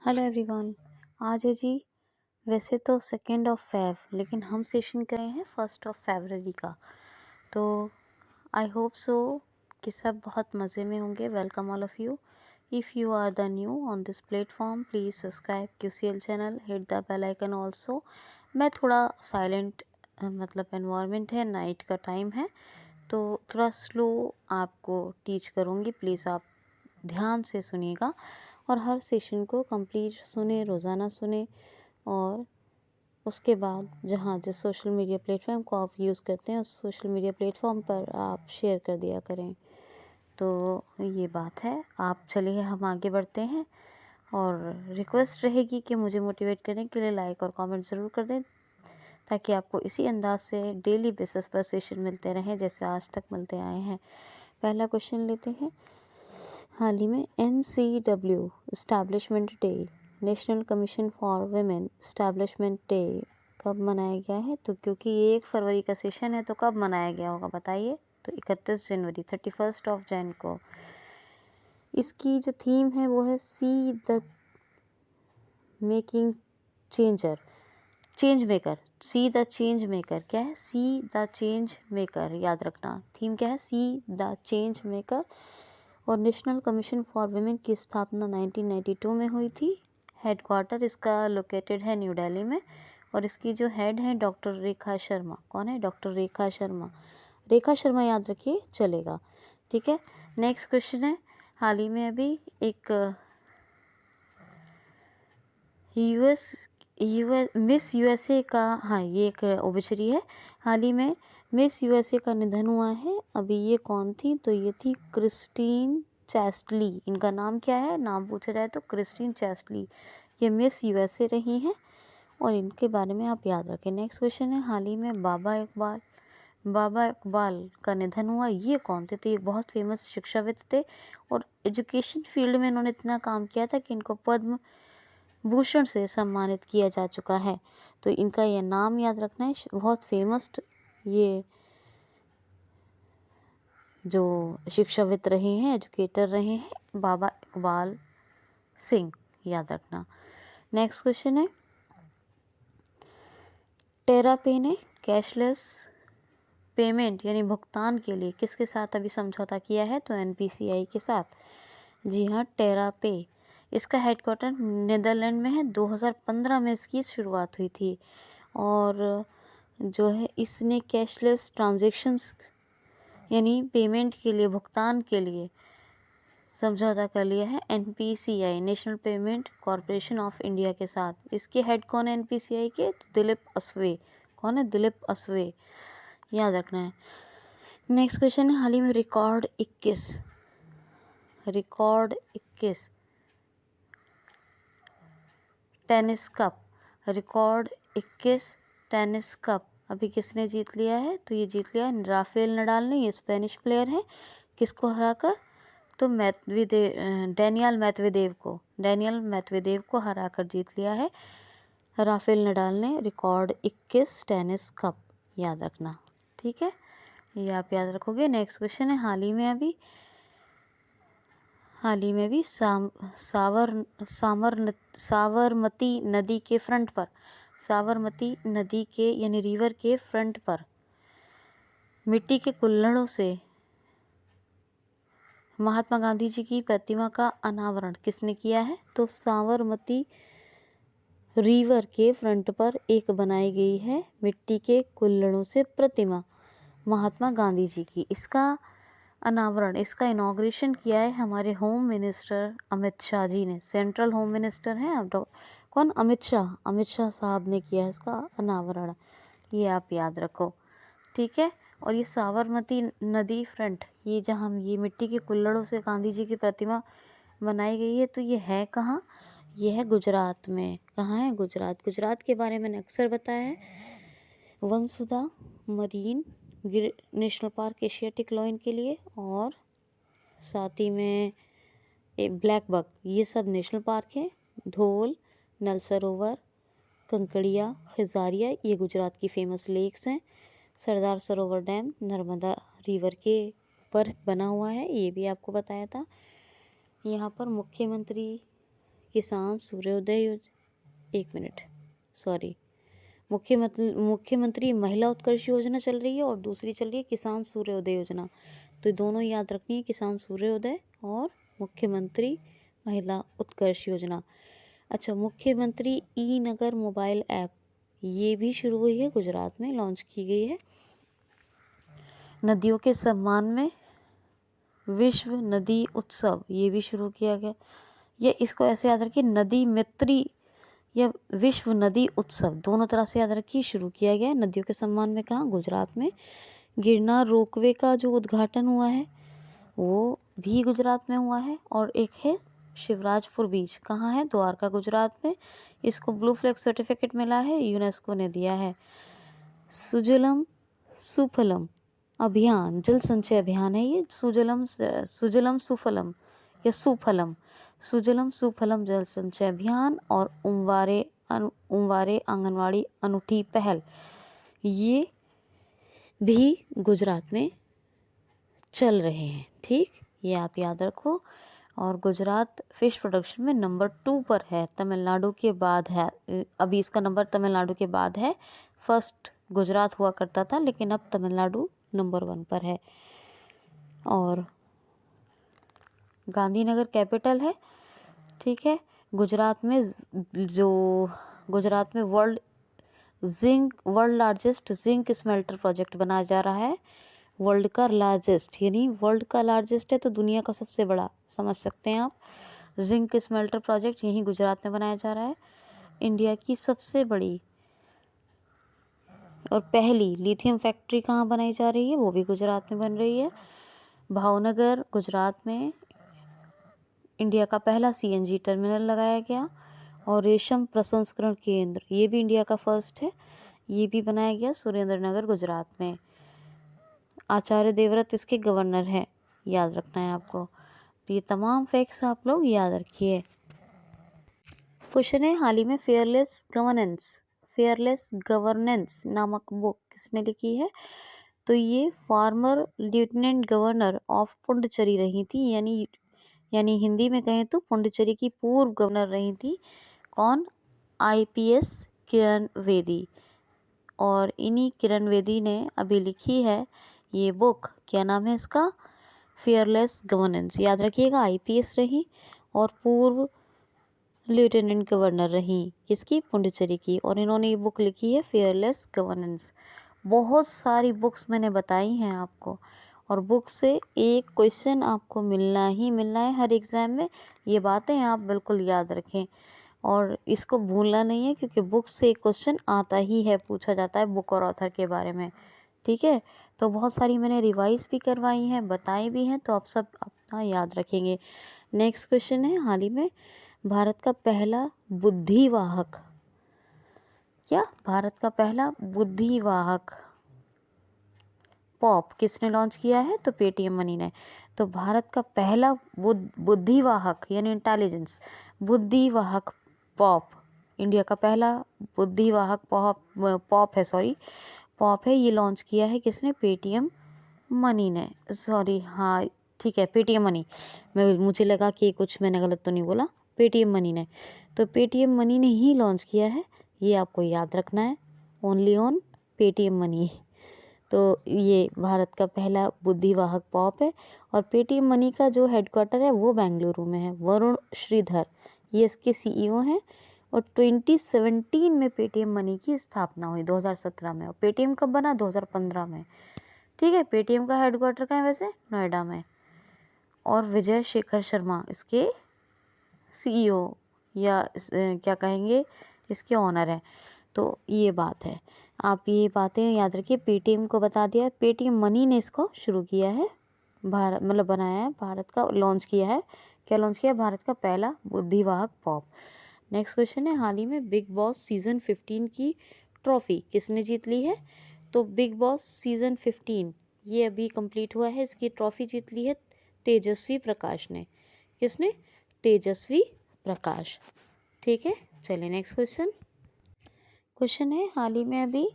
Hello everyone. आज है जी, वैसे तो 2 Feb, लेकिन हम सेशन कर रहे हैं 1 February का। तो आई होप सो कि सब बहुत मज़े में होंगे। Welcome all of you. If you are the new on this platform, please subscribe QCL channel, hit the bell icon also. मैं थोड़ा साइलेंट मतलब एनवायरनमेंट है, नाइट का टाइम है, तो थोड़ा स्लो आपको टीच करूँगी। प्लीज़ आप ध्यान से सुनिएगा और हर सेशन को कंप्लीट सुने, रोज़ाना सुने। और उसके बाद जहाँ जिस सोशल मीडिया प्लेटफॉर्म को आप यूज़ करते हैं, उस सोशल मीडिया प्लेटफॉर्म पर आप शेयर कर दिया करें। तो ये बात है। आप चलिए हम आगे बढ़ते हैं, और रिक्वेस्ट रहेगी कि मुझे मोटिवेट करने के लिए लाइक और कमेंट ज़रूर कर दें, ताकि आपको इसी अंदाज से डेली बेसिस पर सेशन मिलते रहें जैसे आज तक मिलते आए हैं। पहला क्वेश्चन लेते हैं। हाल ही में NCW establishment day, national commission for women establishment day कब मनाया गया है? तो क्योंकि ये 1 फरवरी का सेशन है, तो कब मनाया गया होगा बताइए? तो 31 जनवरी 31 जैन को। इसकी जो थीम है वो है see the making changer, change maker. See the change maker क्या है? सी द चेंज मेकर, याद रखना। थीम क्या है? See the change maker. और नेशनल कमीशन फॉर वुमेन की स्थापना 1992 में हुई थी। हेडक्वार्टर इसका लोकेटेड है न्यू दिल्ली में, और इसकी जो हेड है डॉक्टर रेखा शर्मा। कौन है? डॉक्टर रेखा शर्मा। रेखा शर्मा याद रखिए, चलेगा। ठीक है। नेक्स्ट क्वेश्चन है। हाल ही में अभी एक मिस यूएसए का, हाँ ये एक ओबिचरी है। हाल ही में मिस यूएसए का निधन हुआ है। अभी ये कौन थी? तो ये थी क्रिस्टीन चैस्टली। इनका नाम क्या है? नाम पूछा जाए तो क्रिस्टीन चैस्टली। ये मिस यूएसए रही हैं, और इनके बारे में आप याद रखें। नेक्स्ट क्वेश्चन है। हाल ही में बाबा इकबाल का निधन हुआ। ये कौन थे? तो ये बहुत फेमस शिक्षाविद थे, और एजुकेशन फील्ड में इन्होंने इतना काम किया था कि इनको पद्म भूषण से सम्मानित किया जा चुका है। तो इनका ये नाम याद रखना है। बहुत फेमस ये जो शिक्षाविद रहे हैं, एजुकेटर रहे हैं, बाबा इकबाल सिंह, याद रखना। नेक्स्ट क्वेश्चन है। टेरापे ने कैशलेस पेमेंट यानी भुगतान के लिए किसके साथ अभी समझौता किया है? तो NPCI के साथ। जी हाँ, टेरापे। इसका हेडक्वार्टर नीदरलैंड में है। 2015 में इसकी शुरुआत हुई थी, और जो है इसने कैशलेस ट्रांजैक्शंस यानी पेमेंट के लिए, भुगतान के लिए समझौता कर लिया है NPCI, national payment corporation of India के साथ। इसके हेड कौन है NPCI के? तो दिलीप असवे। कौन है? दिलीप असवे, याद रखना है। नेक्स्ट क्वेश्चन है। हाल ही में record 21 tennis cup, record 21 tennis cup अभी किसने जीत लिया है? तो ये जीत लिया है राफेल नडाल ने। ये स्पेनिश प्लेयर है। किसको हराकर? तो डेनियल मेदवेदेव को हराकर जीत लिया है राफेल नडाल ने रिकॉर्ड 21 टेनिस कप, याद रखना। ठीक है, ये आप याद रखोगे। नेक्स्ट क्वेश्चन है। हाल ही में भी साबरमती नदी के फ्रंट पर, साबरमती नदी के यानी रिवर के फ्रंट पर मिट्टी के कुल्हड़ों से महात्मा गांधी जी की प्रतिमा का अनावरण किसने किया है? तो साबरमती रिवर के फ्रंट पर एक बनाई गई है मिट्टी के कुल्हड़ों से प्रतिमा महात्मा गांधी जी की। इसका अनावरण, इसका इनॉग्रेशन किया है हमारे होम मिनिस्टर अमित शाह जी ने। सेंट्रल होम मिनिस्टर हैं अब कौन? अमित शाह साहब ने किया है इसका अनावरण। ये आप याद रखो। ठीक है। और ये साबरमती नदी फ्रंट, ये जहाँ ये मिट्टी के कुल्हड़ों से गांधी जी की प्रतिमा बनाई गई है, तो ये है कहाँ? ये है गुजरात में। कहाँ है? गुजरात के बारे में मैंने अक्सर बताया है। Vansudha marine national park Asiatic lion के लिए, और साथ ही में ब्लैक बक, ये सब नेशनल पार्क है। धोल, नल सरोवर, कंकड़िया, खिजारिया, ये गुजरात की फेमस लेक्स हैं। सरदार सरोवर डैम नर्मदा रिवर के ऊपर बना हुआ है, ये भी आपको बताया था। यहाँ पर मुख्यमंत्री किसान सूर्योदय एक मिनट, सॉरी, मुख्यमंत्री महिला उत्कर्ष योजना चल रही है और दूसरी चल रही है किसान सूर्योदय योजना। तो दोनों याद रखनी है, किसान सूर्योदय और मुख्यमंत्री महिला उत्कर्ष योजना। अच्छा, मुख्यमंत्री ई नगर मोबाइल ऐप, ये भी शुरू हुई है, गुजरात में लॉन्च की गई है। नदियों के सम्मान में विश्व नदी उत्सव, ये भी शुरू किया गया। ये इसको ऐसे याद रखिए, नदी मित्री या विश्व नदी उत्सव, दोनों तरह से याद रखिए, शुरू किया गया है। नदियों के सम्मान में कहाँ? गुजरात में। गिरनार रोपवे का जो उद्घाटन हुआ है वो भी गुजरात में हुआ है। और एक है शिवराजपुर बीच, कहाँ है? द्वारका, गुजरात में। इसको ब्लू फ्लैग सर्टिफिकेट मिला है, यूनेस्को ने दिया है। सुजलम सुफलम अभियान, जल संचय अभियान है ये। सुजलम सुफलम या सुफलम, सुजलम सुफलम जल संचय अभियान। और उमवारे आंगनवाड़ी अनूठी पहल, ये भी गुजरात में चल रहे हैं। ठीक, ये आप याद रखो। और गुजरात फिश प्रोडक्शन में नंबर 2 पर है, तमिलनाडु के बाद है। अभी इसका नंबर तमिलनाडु के बाद है। फर्स्ट गुजरात हुआ करता था, लेकिन अब तमिलनाडु नंबर 1 पर है। और गांधीनगर कैपिटल है, ठीक है। गुजरात में world largest zinc smelter project बनाया जा रहा है। वर्ल्ड का लार्जेस्ट, यानी वर्ल्ड का लार्जेस्ट है तो दुनिया का सबसे बड़ा, समझ सकते हैं आप। जिंक स्मेल्टर प्रोजेक्ट यहीं गुजरात में बनाया जा रहा है। इंडिया की सबसे बड़ी और पहली लिथियम फैक्ट्री कहाँ बनाई जा रही है? वो भी गुजरात में बन रही है, भावनगर, गुजरात में। इंडिया का पहला सीएनजी टर्मिनल लगाया गया। और रेशम प्रसंस्करण केंद्र, ये भी इंडिया का फर्स्ट है, ये भी बनाया गया सुरेंद्र नगर, गुजरात में। आचार्य देवव्रत इसके गवर्नर हैं, याद रखना है आपको। तो ये तमाम फैक्ट्स आप लोग याद रखिए। क्वेश्चन है, हाल ही में फेयरलेस गवर्नेंस नामक बुक किसने लिखी है? तो ये farmer lieutenant governor of Puducherry रही थी, यानी हिंदी में कहें तो पुडुचेरी की पूर्व गवर्नर रही थी। कौन? आईपीएस किरण बेदी। और इन्हीं किरण बेदी ने अभी लिखी है ये बुक। क्या नाम है इसका? Fearless governance. याद रखिएगा, आईपीएस रही और पूर्व लेफ्टिनेंट गवर्नर रही, किसकी? पुडुचेरी की। और इन्होंने ये बुक लिखी है फेयरलेस गवर्नेंस। बहुत सारी बुक्स मैंने बताई हैं आपको, और बुक से एक क्वेश्चन आपको मिलना ही मिलना है हर एग्ज़ाम में। ये बातें आप बिल्कुल याद रखें और इसको भूलना नहीं है, क्योंकि बुक से एक क्वेश्चन आता ही है, पूछा जाता है बुक और ऑथर के बारे में। ठीक है, तो बहुत सारी मैंने रिवाइज भी करवाई हैं, बताई भी हैं, तो आप सब अपना याद रखेंगे। नेक्स्ट क्वेश्चन है, हाल ही में भारत का पहला बुद्धिवाहक, क्या? भारत का पहला बुद्धिवाहक पॉप किसने लॉन्च किया है? तो पेटीएम मनी ने। तो भारत का पहला बुद्धिवाहक यानी इंटेलिजेंस बुद्धिवाहक पॉप, इंडिया का पहला बुद्धिवाहक पॉप है, ये लॉन्च किया है किसने? पेटीएम मनी ने। सॉरी, हाँ ठीक है, पेटीएम मनी। मुझे लगा कि कुछ मैंने गलत तो नहीं बोला, पेटीएम मनी ने। तो पेटीएम मनी ने ही लॉन्च किया है, ये आपको याद रखना है, ओनली ऑन पेटीएम मनी। तो ये भारत का पहला बुद्धिवाहक पॉप है। और पेटीएम मनी का जो हेडक्वार्टर है वो बेंगलुरु में है। वरुण श्रीधर ये इसके सीईओ हैं। और 2017 में पेटीएम मनी की स्थापना हुई, 2017 में। और पेटीएम कब बना? 2015 में। ठीक है, पेटीएम का हेडक्वार्टर कहाँ है वैसे? नोएडा में। और विजय शेखर शर्मा इसके सीईओ या क्या कहेंगे, इसके ऑनर हैं। तो ये बात है, आप ये बातें याद रखिए। पेटीएम को बता दिया, पेटीएम मनी ने इसको शुरू किया है, भारत मतलब बनाया है, भारत का लॉन्च किया है। क्या लॉन्च किया? भारत का पहला बुद्धिवाहक पॉप। नेक्स्ट क्वेश्चन है, हाल ही में बिग बॉस सीजन 15 की ट्रॉफी किसने जीत ली है? तो बिग बॉस सीजन 15 ये अभी कंप्लीट हुआ है, इसकी ट्रॉफी जीत ली है तेजस्वी प्रकाश ने। किसने? तेजस्वी प्रकाश। ठीक है, चलिए नेक्स्ट क्वेश्चन है, हाल ही में अभी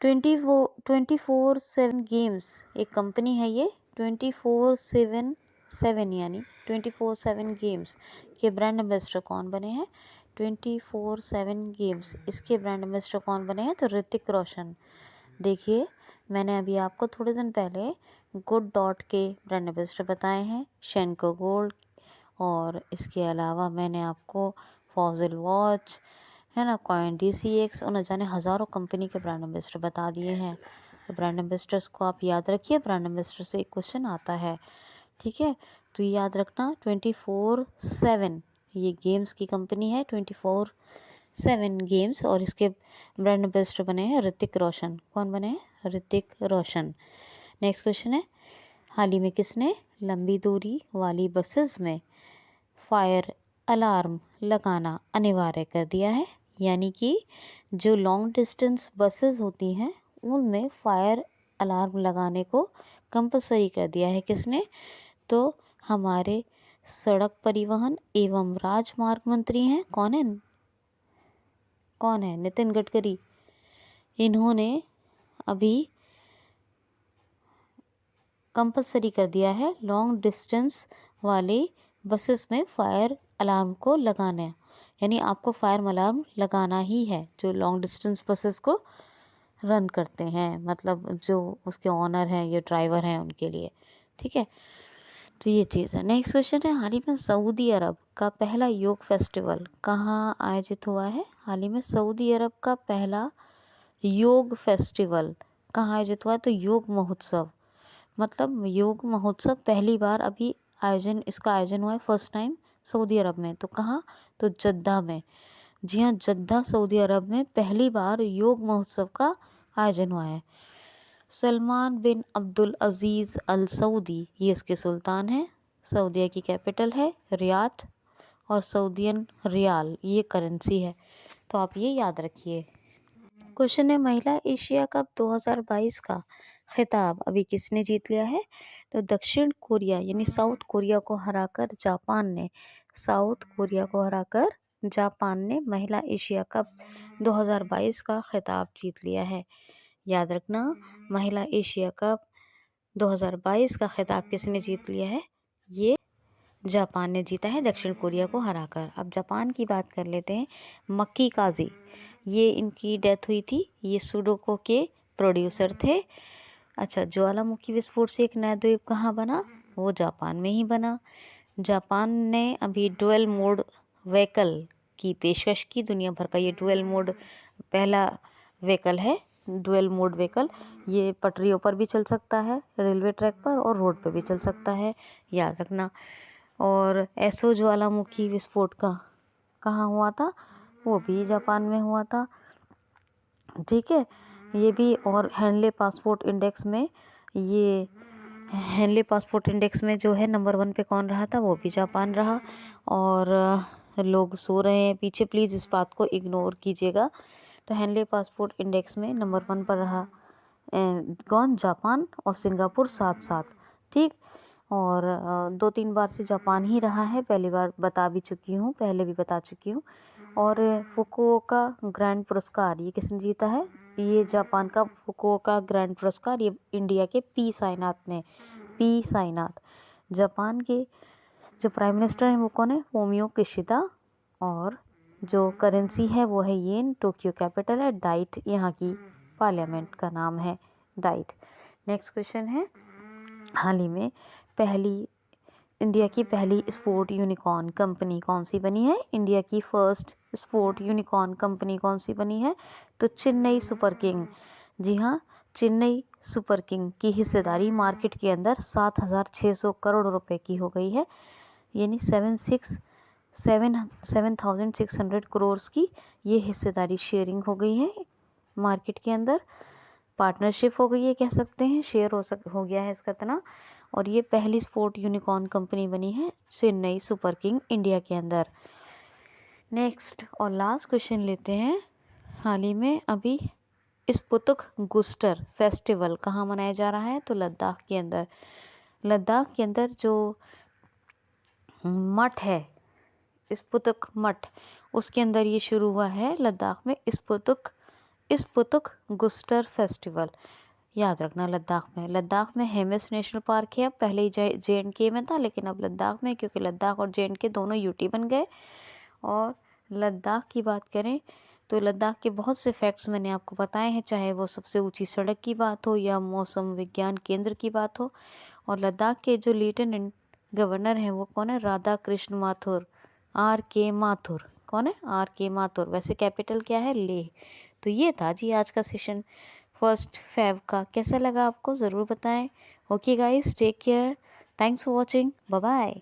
24/7 गेम्स एक कंपनी है, ये 24/7 7 यानी 24/7 गेम्स के ब्रांड एम्बेसडर कौन बने हैं? 24/7 गेम्स इसके ब्रांड एम्बेसडर कौन बने हैं? तो ऋतिक रोशन। देखिए, मैंने अभी आपको थोड़े दिन पहले गुड डॉट के ब्रांड एम्बेसडर बताए हैं, शेनको गोल्ड, और इसके अलावा मैंने आपको फॉजिल वॉच है ना, कॉइन DCX और न जाने हज़ारों कंपनी के ब्रांड एम्बेसडर बता दिए हैं। तो ब्रांड एम्बेसडर्स को आप याद रखिए, ब्रांड एम्बेसडर से एक क्वेश्चन आता है, ठीक है। तो याद रखना 24/7 ये गेम्स की कंपनी है, 24/7 गेम्स, और इसके ब्रांड एम्बेसडर बने हैं ऋतिक रोशन। कौन बने हैं? ऋतिक रोशन। नेक्स्ट क्वेश्चन है, हाल ही में किसने लंबी दूरी वाली बसेस में फायर अलार्म लगाना अनिवार्य कर दिया है? यानी कि जो लॉन्ग डिस्टेंस बसेस होती हैं उनमें फायर अलार्म लगाने को कंपलसरी कर दिया है। किसने? तो हमारे सड़क परिवहन एवं राजमार्ग मंत्री हैं। कौन है? कौन है? नितिन गडकरी। इन्होंने अभी कंपलसरी कर दिया है लॉन्ग डिस्टेंस वाले बसेस में फायर अलार्म को लगाना, यानी आपको फायर अलार्म लगाना ही है जो लॉन्ग डिस्टेंस बसेस को रन करते हैं, मतलब जो उसके ऑनर हैं या ड्राइवर हैं उनके लिए, ठीक है। तो ये चीज़ है। नेक्स्ट क्वेश्चन है, हाल ही में सऊदी अरब का पहला योग फेस्टिवल कहाँ आयोजित हुआ है? हाल ही में सऊदी अरब का पहला योग फेस्टिवल कहाँ आयोजित हुआ है? तो योग महोत्सव, मतलब योग महोत्सव पहली बार अभी इसका आयोजन हुआ है फर्स्ट टाइम सऊदी अरब में। तो कहाँ? तो जद्दा में। जी हाँ, जद्दा सऊदी अरब में पहली बार योग महोत्सव का आयोजन हुआ है। सलमान बिन अब्दुल अजीज़ अल सऊदी ये इसके सुल्तान हैं। सऊदीया की कैपिटल है रियाद, और सऊदियन रियाल ये करेंसी है। तो आप ये याद रखिए। क्वेश्चन है, महिला एशिया कप 2022 का खिताब अभी किसने जीत लिया है? तो दक्षिण कोरिया यानी साउथ कोरिया को हराकर जापान ने महिला एशिया कप 2022 का खिताब जीत लिया है। याद रखना, महिला एशिया कप 2022 का खिताब किसने जीत लिया है? ये जापान ने जीता है दक्षिण कोरिया को हराकर। अब जापान की बात कर लेते हैं। मक्की काजी ये इनकी डेथ हुई थी, ये सुडोको के प्रोड्यूसर थे। अच्छा, ज्वालामुखी विस्फोट से एक नया द्वीप कहाँ बना? वो जापान में ही बना। जापान ने अभी डुअल मोड व्हीकल की पेशकश की। दुनिया भर का ये डुअल मोड पहला व्हीकल है। डुअल मोड व्हीकल ये पटरियों पर भी चल सकता है, रेलवे ट्रैक पर, और रोड पर भी चल सकता है, याद रखना। और एसो ज्वालामुखी विस्फोट का कहाँ हुआ था? वो भी जापान में हुआ था, ठीक है। ये भी, और हेनले पासपोर्ट इंडेक्स में जो है नंबर 1 पे कौन रहा था? वो भी जापान रहा। और लोग सो रहे हैं पीछे, प्लीज़ इस बात को इग्नोर कीजिएगा। तो हेनले पासपोर्ट इंडेक्स में नंबर 1 पर रहा कौन? जापान और सिंगापुर साथ साथ, ठीक। और 2-3 बार से जापान ही रहा है, पहली बार पहले भी बता चुकी हूँ। और फुकुओका ग्रैंड पुरस्कार ये किसने जीता है? ये जापान का फुकुओका ग्रैंड पुरस्कार ये इंडिया के पी साईनाथ। जापान के जो प्राइम मिनिस्टर हैं वो कौन है? Fumio Kishida. और जो करेंसी है वो है येन। टोक्यो कैपिटल है डाइट, यहाँ की पार्लियामेंट का नाम है डाइट। नेक्स्ट क्वेश्चन है, हाल ही में इंडिया की पहली स्पोर्ट यूनिकॉर्न कंपनी कौन सी बनी है? इंडिया की फर्स्ट स्पोर्ट यूनिकॉर्न कंपनी कौन सी बनी है? तो चेन्नई सुपर किंग। जी हाँ, चेन्नई सुपर किंग की हिस्सेदारी मार्केट के अंदर 7,600 करोड़ रुपए की हो गई है, यानी 7,600 करोड़ की ये हिस्सेदारी शेयरिंग हो गई है मार्केट के अंदर। पार्टनरशिप हो गई है, कह सकते हैं, शेयर हो गया है इसका इतना। और ये पहली स्पोर्ट यूनिकॉर्न कंपनी बनी है चेन्नई सुपर किंग इंडिया के अंदर। नेक्स्ट और लास्ट क्वेश्चन लेते हैं, हाल ही में अभी स्पुतुक गुस्टर फेस्टिवल कहाँ मनाया जा रहा है? तो लद्दाख के अंदर जो मठ है स्पुतुक मठ, उसके अंदर ये शुरू हुआ है लद्दाख में स्पुतुक गुस्टर फेस्टिवल। याद रखना लद्दाख में हेमिस नेशनल पार्क है। अब पहले ही JNK में था, लेकिन अब लद्दाख में, क्योंकि लद्दाख और JNK दोनों यूटी बन गए। और लद्दाख की बात करें तो लद्दाख के बहुत से फैक्ट्स मैंने आपको बताए हैं, चाहे वो सबसे ऊंची सड़क की बात हो या मौसम विज्ञान केंद्र की बात हो। और लद्दाख के जो लेफ्टिनेंट गवर्नर हैं वो कौन है? राधा कृष्ण माथुर, RK माथुर। कौन है? RK माथुर। वैसे कैपिटल क्या है? लेह। तो ये था जी आज का सेशन फर्स्ट फेब का। कैसा लगा आपको ज़रूर बताएं। Okay guys, take care, thanks for watching, bye bye.